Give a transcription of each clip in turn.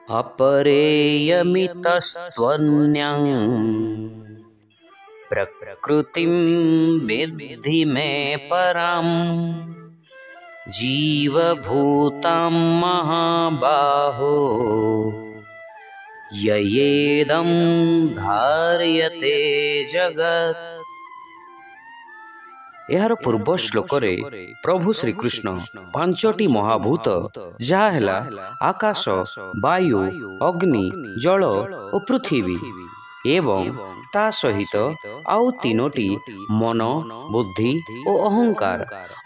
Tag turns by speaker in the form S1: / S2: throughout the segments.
S1: अपरेयमितस्त्वन्यं प्रकृतिं विद्धि मे परां जीवभूतां महाबाहो ययेदं धार्यते जगत्। एहार पूर्व श्लोकरे प्रभु श्रीकृष्ण पांचटी महाभूत जहा हेला आकाश, वायु, अग्नि, जल और पृथ्वी एवं ता सहित आउ तीनोटी मन, बुद्धि और अहंकार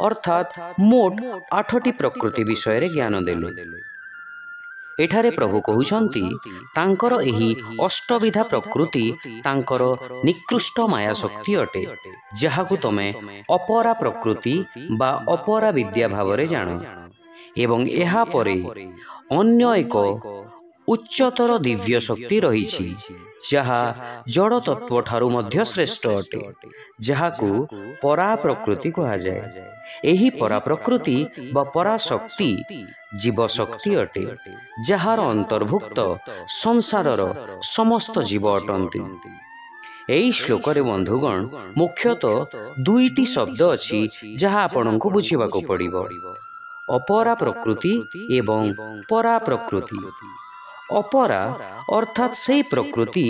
S1: अर्थात मोट 8टी प्रकृति विषय रे ज्ञान देले। एठारे प्रभु कहउछंती तांकर एही अष्टविधा प्रकृति तांकर निकृष्ट माया शक्ति अटे, जहाकु तमे अपरा प्रकृति बा अपरा विद्या भावरे जान। एवं एहा परे अन्य एक उच्चतर दिव्य शक्ति रहिछि जहा जड़ तत्व ठारु मध्य श्रेष्ठ अटे, जहाकु परा प्रकृति कहा जाए। एही परा प्रकृति बा परा शक्ति जीव शक्ति अटे, जहार अंतर्भुक्त संसारर समस्त जीव अटंती। एही श्लोकरे बंधुगण मुख्यतः दुईटी शब्द अछि जहा आपनकु बुझिबाकु पड़िबो, अपरा प्रकृति एवं परा प्रकृति। अपरा अर्थात से प्रकृति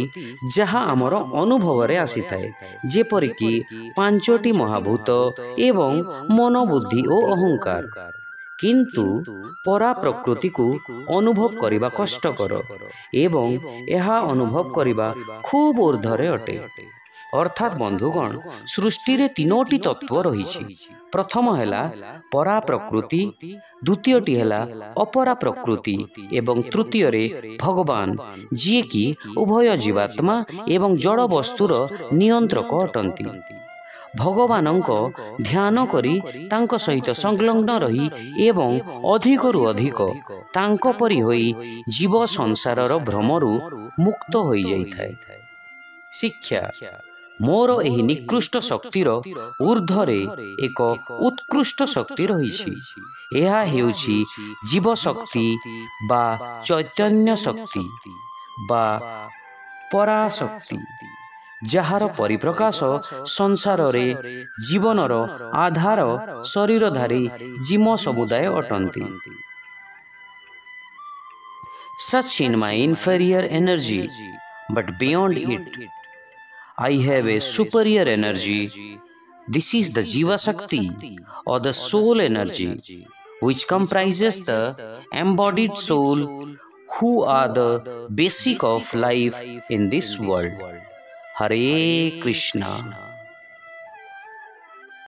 S1: जहा आमर अनुभव रे आसी थाए, जेपरिकी पांचटी महाभूत एवं मन, बुद्धि और अहंकार। किंतु परा प्रकृति को अनुभव करिबा कष्टकर एवं यहा अनुभव करिबा खूब ऊर्ध्वरे अटे। अर्थात बंधुगण सृष्टि रे तीनोटी तत्व रहिछि। प्रथम हेला परा प्रकृति, द्वितीयटी हेला अपरा प्रकृति एवं तृतीय रे भगवान, जी की उभय जीवात्मा एवं जड़ वस्तुर नियंत्रक अटंती। भगवानंको ध्यान करी तांको सहित संलग्न रही एवं अधिकरु अधिक तांको परि होई जीव संसारर भ्रमरु मुक्त होई जाइथाय। शिक्षा मोर एही निकृष्ट शक्तिर ऊर्ध्वरे एक उत्कृष्ट शक्ति रहिछि। एहा हेउछि जीव शक्ति बा चैतन्य शक्ति बा पराशक्ति, जहार परिप्रकाश संसार रे जीवनर आधार शरीरधारी जीव समुदाय अटंती। Such in my inferior energy, but beyond it I have a superior energy. This is the Jiva Shakti or the soul energy, which comprises the embodied soul who are the basic of life in this world. Hare Krishna.